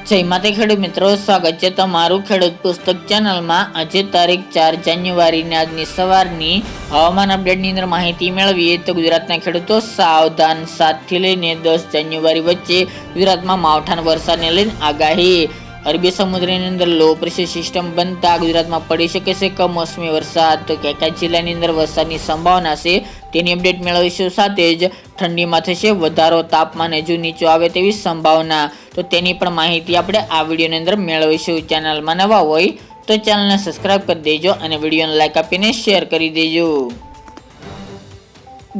જય માતા ખેડૂત મિત્રો, સ્વાગત છે તમારું ખેડૂત પુસ્તક ચેનલમાં। આજે તારીખ 4 જાન્યુઆરીની આજની સવારની હવામાન અપડેટની અંદર માહિતી મેળવીએ તો ગુજરાતના ખેડૂતો સાવધાન। 7 થી લઈને 10 જાન્યુઆરી વચ્ચે ગુજરાતમાં માવઠાના વરસાદને લઈને આગાહી। અરબી સમુદ્રની અંદર લો પ્રેશર સિસ્ટમ બનતા ગુજરાતમાં પડી શકે છે કમોસમી વરસાદ। તો કયા જિલ્લાની અંદર વરસાદની સંભાવના છે તેની અપડેટ મેળવીશું। સાથે જ ઠંડીમાં થશે વધારો, તાપમાન હજુ નીચું આવે તેવી સંભાવના, તો તેની પણ માહિતી આપણે આ વિડીયોની અંદર મેળવીશું। ચેનલમાં નવા હોય તો ચેનલને સબસ્ક્રાઇબ કરી દેજો અને વિડીયોને લાઇક આપીને શેર કરી દેજો।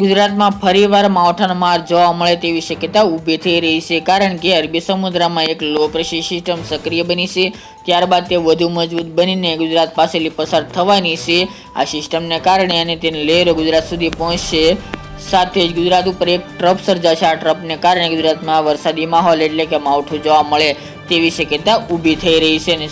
ગુજરાતમાં ફરીવાર માવઠાનો માર જોવા મળે તેવી શક્યતા ઊભી થઈ રહી છે, કારણ કે અરબી સમુદ્રમાં એક લો પ્રેશર સિસ્ટમ સક્રિય બની છે। ત્યારબાદ તે વધુ મજબૂત બનીને ગુજરાત પાસેથી પસાર થવાની છે। આ સિસ્ટમને કારણે અને તેની લહેરો ગુજરાત સુધી પહોંચશે। સાથે જ ગુજરાત ઉપર એક ટ્રફ સર્જાશે। આ ટ્રફને કારણે ગુજરાતમાં વરસાદી માહોલ એટલે કે માવઠું જોવા મળે તેવી શક્યતા ઊભી થઈ રહી છે।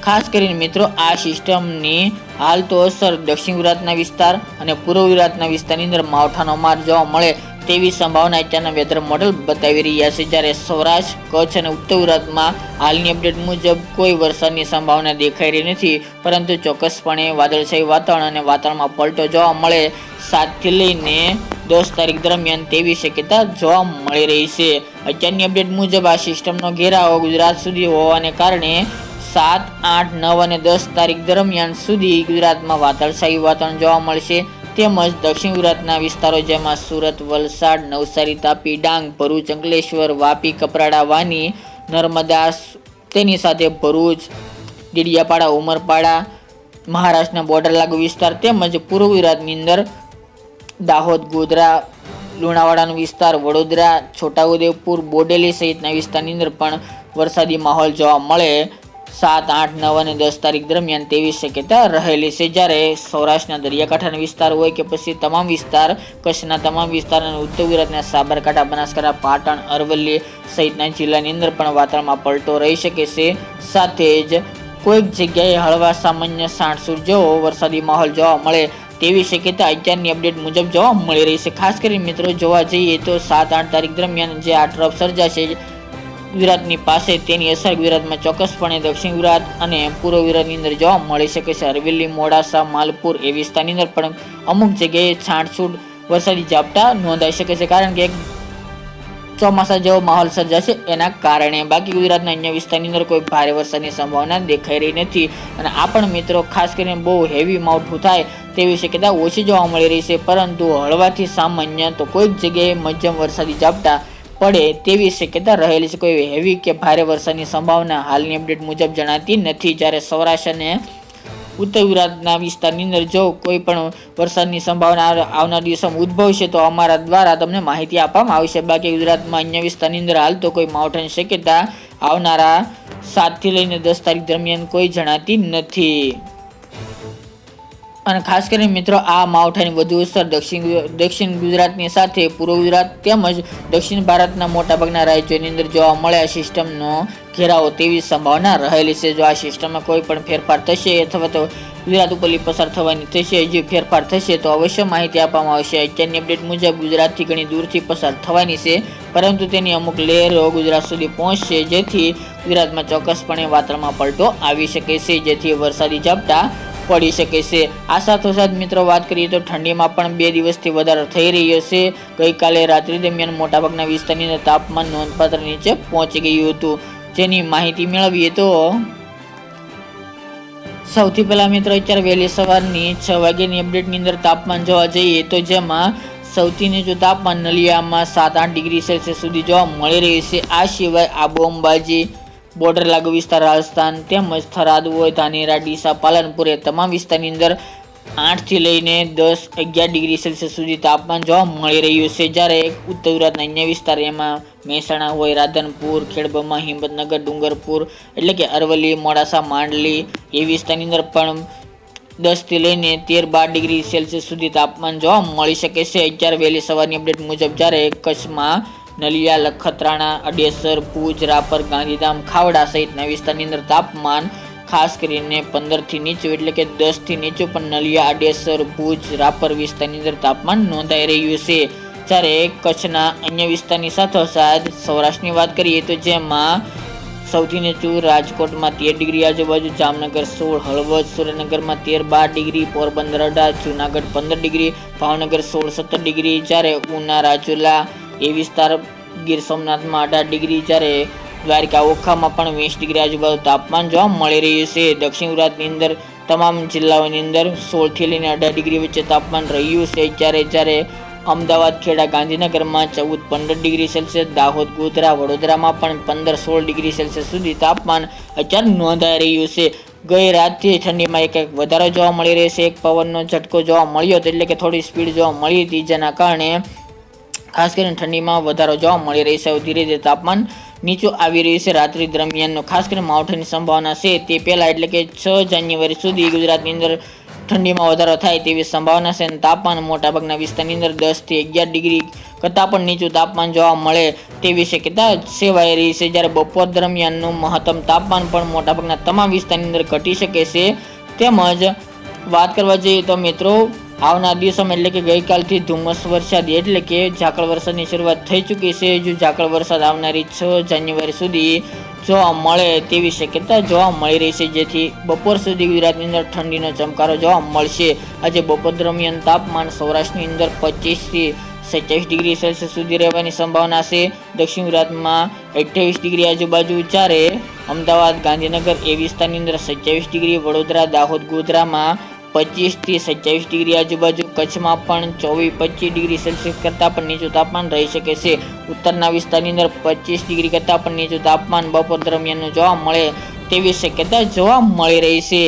ખાસ કરીને મિત્રો, આ સિસ્ટમની હાલ તો અસર દક્ષિણ ગુજરાતના વિસ્તાર અને પૂર્વ ગુજરાતના વિસ્તારની અંદર માવઠાનો માર જોવા મળે તેવી સંભાવના અત્યારના વેધર મોડેલ બતાવી રહ્યા છે। જ્યારે સૌરાષ્ટ્ર, કચ્છ અને ઉત્તર ગુજરાતમાં હાલની અપડેટ મુજબ કોઈ વરસાદની સંભાવના દેખાઈ રહી નથી, પરંતુ ચોક્કસપણે વાદળછાયું વાતાવરણ અને વાતાવરણમાં પલટો જોવા મળે 7 થી લઈને 10 તારીખ દરમિયાન તેવી શક્યતા જોવા મળી રહી છે। અત્યારની અપડેટ મુજબ આ સિસ્ટમનો ઘેરાવો ગુજરાત સુધી હોવાને કારણે 7, 8, 9 અને 10 તારીખ દરમિયાન સુધી ગુજરાતમાં વાદળછાયું વાતાવરણ જોવા મળશે। તેમજ દક્ષિણ ગુજરાતના વિસ્તારો જેમાં સુરત, વલસાડ, નવસારી, તાપી, ડાંગ, ભરૂચ, અંકલેશ્વર, વાપી, કપરાડા, વાની, નર્મદા, તેની સાથે ભરૂચ, ડેડિયાપાડા, ઉમરપાડા, મહારાષ્ટ્રના બોર્ડર લાગુ વિસ્તાર તેમજ પૂર્વ ગુજરાતની અંદર દાહોદ, ગોધરા, લુણાવાડાનો વિસ્તાર, વડોદરા, છોટાઉદેપુર, બોડેલી સહિતના વિસ્તારની અંદર પણ વરસાદી માહોલ જોવા મળે 7, 8, 9 અને 10 તારીખ દરમિયાન તેવી શક્યતા રહેલી છે। જ્યારે સૌરાષ્ટ્રના દરિયાકાંઠાના વિસ્તાર હોય કે પછી તમામ વિસ્તાર, કચ્છના તમામ વિસ્તાર અને ઉત્તર ગુજરાતના સાબરકાંઠા, બનાસકાંઠા, પાટણ, અરવલ્લી સહિતના જિલ્લાની અંદર પણ વાતાવરણમાં પલટો રહી શકે છે। સાથે જ કોઈક જગ્યાએ હળવા સામાન્ય સાંઠસૂટ જેવો વરસાદી માહોલ જોવા મળે તેવી શક્યતા અત્યારની અપડેટ મુજબ જોવા મળી રહી છે। ખાસ કરીને મિત્રો જોવા જઈએ તો 7, 8 તારીખ દરમિયાન જે આ ટ્રફ સર્જાશે ગુજરાતની પાસે, તેની અસર ગુજરાતમાં ચોક્કસપણે દક્ષિણ ગુજરાત અને પૂર્વ ગુજરાતની અંદર જોવા મળી શકે છે। અરવલ્લી, મોડાસા, માલપુર એ વિસ્તારની અંદર પણ અમુક જગ્યાએ છાંટછૂટ વરસાદી ઝાપટા નોંધાઈ શકે છે, કારણ કે ચોમાસા જેવો માહોલ સર્જાશે એના કારણે। બાકી ગુજરાતના અન્ય વિસ્તારની અંદર કોઈ ભારે વરસાદની સંભાવના દેખાઈ રહી નથી અને આ પણ મિત્રો ખાસ કરીને બહુ હેવી માવઠું થાય તેવી શક્યતા ઓછી જોવા મળી રહી છે, પરંતુ હળવાથી સામાન્ય તો કોઈક જગ્યાએ મધ્યમ વરસાદી ઝાપટા પડે તેવી શક્યતા રહેલી છે। કોઈ હેવી કે ભારે વરસાદની સંભાવના હાલની અપડેટ મુજબ જણાતી નથી। જ્યારે સૌરાષ્ટ્ર અને ઉત્તર ગુજરાતના વિસ્તારની અંદર જો કોઈ પણ વરસાદની સંભાવના આવનાર દિવસોમાં ઉદ્ભવશે તો અમારા દ્વારા તમને માહિતી આપવામાં આવશે। બાકી ગુજરાતમાં અન્ય વિસ્તારની અંદર હાલ તો કોઈ માવઠાની શક્યતા આવનારા 7 થી લઈને 10 તારીખ દરમિયાન કોઈ જણાતી નથી। અને ખાસ કરીને મિત્રો, આ માવઠાની વધુ અસર દક્ષિણ ગુજરાતની સાથે પૂર્વ ગુજરાત તેમજ દક્ષિણ ભારતના મોટાભાગના રાજ્યોની અંદર જોવા મળે આ સિસ્ટમનો ઘેરાવો તેવી સંભાવના રહેલી છે। જો આ સિસ્ટમમાં કોઈ પણ ફેરફાર થશે અથવા તો ગુજરાત ઉપરથી પસાર થવાની થશે, હજી ફેરફાર થશે તો અવશ્ય માહિતી આપવામાં આવશે। અત્યારની અપડેટ મુજબ ગુજરાતથી ઘણી દૂરથી પસાર થવાની છે, પરંતુ તેની અમુક લહેરો ગુજરાત સુધી પહોંચશે, જેથી ગુજરાતમાં ચોક્કસપણે વાતાવરણમાં પલટો આવી શકે છે, જેથી વરસાદી ઝાપટા પડી શકે છે। આ સાથોસાથ મિત્રો વાત કરીએ તો ઠંડીમાં પણ 2 દિવસથી વધારો થઈ રહ્યો છે। ગઈકાલે રાત્રિ દરમિયાન મોટાભાગના વિસ્તારની અંદર તાપમાન નોંધપાત્ર નીચે પહોંચી ગયું હતું, જેની માહિતી મેળવીએ તો સૌથી પહેલા મિત્રો અત્યારે વહેલી સવારની 6 વાગ્યાની અપડેટની અંદર તાપમાન જોવા જઈએ તો જેમાં સૌથી નીચું તાપમાન નલિયામાં 7-8 ડિગ્રી સેલ્સિયસ સુધી જોવા મળી રહ્યું છે। આ સિવાય આબુ, અંબાજી, બોર્ડર લાગુ વિસ્તાર રાજસ્થાન તેમજ થરાદ હોય, ધાનેરા, ડીસા, પાલનપુર એ તમામ વિસ્તારની અંદર 8 થી લઈને 10-11 ડિગ્રી સેલ્સિયસ સુધી તાપમાન જોવા મળી રહ્યું છે। જ્યારે ઉત્તર ગુજરાતના અન્ય વિસ્તાર એમાં મહેસાણા હોય, રાધનપુર, ખેડબ્રહ્મા, હિંમતનગર, ડુંગરપુર એટલે કે અરવલ્લી, મોડાસા, માંડલી એ વિસ્તારની અંદર પણ 10 થી લઈને 13-12 ડિગ્રી સેલ્સિયસ સુધી તાપમાન જોવા મળી શકે છે અત્યારે વહેલી સવારની અપડેટ મુજબ। જ્યારે કચ્છમાં નલિયા, લખત્રાણા, અડેસર, ભુજ, રાપર, ગાંધીધામ, ખાવડા સહિતના વિસ્તારની અંદર તાપમાન ખાસ કરીને 15 થી નીચું એટલે કે 10 થી નીચું પણ નલિયા, અડેસર, ભુજ, રાપર વિસ્તારની અંદર તાપમાન નોંધાઈ રહ્યું છે। જ્યારે કચ્છના અન્ય વિસ્તારની સાથોસાથ સૌરાષ્ટ્રની વાત કરીએ તો જેમાં સૌથી નીચું રાજકોટમાં 13 ડિગ્રી આજુબાજુ, જામનગર 16, હળવદ સુરેન્દ્રનગરમાં 13-12 degree, Porbandar 18, Junagadh 15 degree, Bhavnagar 16-17 degree, જ્યારે ઉના રાજુલા એ વિસ્તાર ગીર સોમનાથમાં 18 ડિગ્રી, જ્યારે દ્વારકા ઓખામાં પણ 20 ડિગ્રી આજુબાજુ તાપમાન જોવા મળી રહ્યું છે. દક્ષિણ ગુજરાતની અંદર તમામ જિલ્લાઓની અંદર 16 થી લઈને 18 ડિગ્રી વચ્ચે તાપમાન રહ્યું છે. જ્યારે અમદાવાદ, ખેડા, ગાંધીનગરમાં 14-15 ડિગ્રી સેલ્સિયસ, દાહોદ, ગોધરા, વડોદરામાં પણ 15-16 ડિગ્રી સેલ્સિયસ સુધી તાપમાન અત્યારે નોંધાઈ રહ્યું છે. ગઈ રાતથી ઠંડીમાં એક વધારો જોવા મળી રહ્યો છે. એક પવનનો ઝટકો જોવા મળ્યો હતો, એટલે કે થોડી સ્પીડ જોવા મળી હતી, જેના કારણે ખાસ કરીને ઠંડીમાં વધારો જોવા મળી રહી છે. ધીરે ધીરે તાપમાન નીચું આવી રહ્યું છે. રાત્રિ દરમિયાનનો ખાસ કરીને માવઠાની સંભાવના છે તે પહેલા એટલે કે 6 જાન્યુઆરી સુધી ગુજરાતની અંદર ઠંડીમાં વધારો થાય તેવી સંભાવના છે. તાપમાન મોટાભાગના વિસ્તારની અંદર 10 થી 11 ડિગ્રી કરતાં પણ નીચું તાપમાન જોવા મળે તેવી શક્યતા સેવાઈ રહી છે. જ્યારે બપોર દરમિયાનનું મહત્તમ તાપમાન પણ મોટાભાગના તમામ વિસ્તારની અંદર ઘટી શકે છે. તેમજ વાત કરવા જઈએ તો મિત્રો આવનાર દિવસોમાં એટલે કે ગઈકાલથી ધુમ્મસ વરસાદ એટલે કે ઝાકળ વરસાદની શરૂઆત થઈ ચૂકી છે. જો ઝાકળ વરસાદ આવનારી 6 જાન્યુઆરી સુધી જોવા મળે તેવી શક્યતા જોવા મળી રહી છે, જેથી બપોર સુધી ગુજરાતની અંદર ઠંડીનો ચમકારો જોવા મળશે. આજે બપોર દરમિયાન તાપમાન સૌરાષ્ટ્રની અંદર 25 થી 27 ડિગ્રી સેલ્સિયસ સુધી રહેવાની સંભાવના છે. દક્ષિણ ગુજરાતમાં 28 ડિગ્રી આજુબાજુ, જ્યારે અમદાવાદ, ગાંધીનગર એ વિસ્તારની અંદર 27 ડિગ્રી, વડોદરા, દાહોદ, ગોધરામાં 25 થી 27 ડિગ્રી આજુબાજુ, કચ્છમાં પણ 24-25 ડિગ્રી સેલ્સિયસ કરતાં પણ નીચું તાપમાન રહી શકે છે. ઉત્તરના વિસ્તારની અંદર 25 ડિગ્રી કરતાં પણ નીચું તાપમાન બપોર દરમિયાન જોવા મળે તેવી શક્યતા જોવા મળી રહી છે.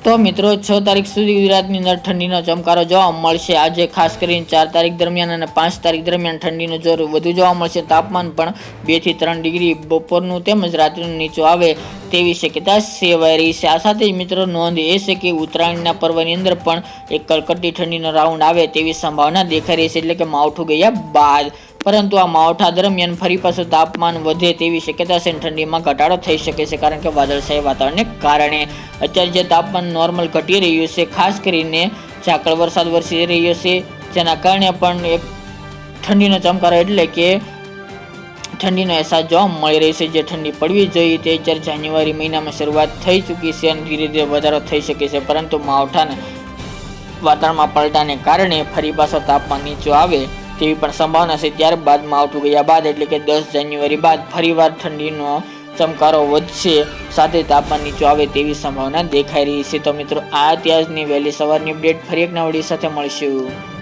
તો મિત્રો 6 તારીખ સુધી ગુજરાતની અંદર ઠંડીનો ચમકારો જોવા મળશે. આજે ખાસ કરીને 4 તારીખ દરમિયાન અને 5 તારીખ દરમિયાન ઠંડીનું જોર વધુ જોવા મળશે. તાપમાન પણ 2 થી 3 ડિગ્રી બપોરનું તેમજ રાત્રિનું નીચું આવે તેવી શક્યતા સેવાઈ રહી છે. આ સાથે જ મિત્રો નોંધ એ છે કે ઉત્તરાયણના પર્વની અંદર પણ એક કડકડતી ઠંડીનો રાઉન્ડ આવે તેવી સંભાવના દેખાઈ રહી છે, એટલે કે માવઠું ગયા બાદ. પરંતુ આ માવઠા દરમિયાન ફરી પાછું તાપમાન વધે તેવી શક્યતા છે. ઠંડીમાં ઘટાડો થઈ શકે છે, કારણ કે વાદળછાયા વાતાવરણને કારણે અત્યારે જે તાપમાન નોર્મલ ઘટી રહ્યું છે, ખાસ કરીને ઝાકળ વરસાદ વરસી રહ્યો છે, જેના કારણે પણ એક ઠંડીનો ચમકારો એટલે કે ઠંડીનો અહેસાસ જોવા મળી રહ્યો છે. જે ઠંડી પડવી જોઈએ તે અત્યારે જાન્યુઆરી મહિનામાં શરૂઆત થઈ ચૂકી છે અને ધીરે ધીરે વધારો થઈ શકે છે. પરંતુ માવઠાને વાતાવરણમાં પલટાને કારણે ફરી પાછો તાપમાન નીચું આવે તેવી પણ સંભાવના છે. ત્યારબાદ માવઠું ગયા બાદ એટલે કે 10 જાન્યુઆરી બાદ ફરીવાર ઠંડીનો ચમકારો વધશે, સાથે તાપમાન નીચું આવે તેવી સંભાવના દેખાઈ રહી છે. તો મિત્રો આ ત્યાંની વહેલી સવારની અપડેટ ફરી એક નવા વિડીયો સાથે મળીશું.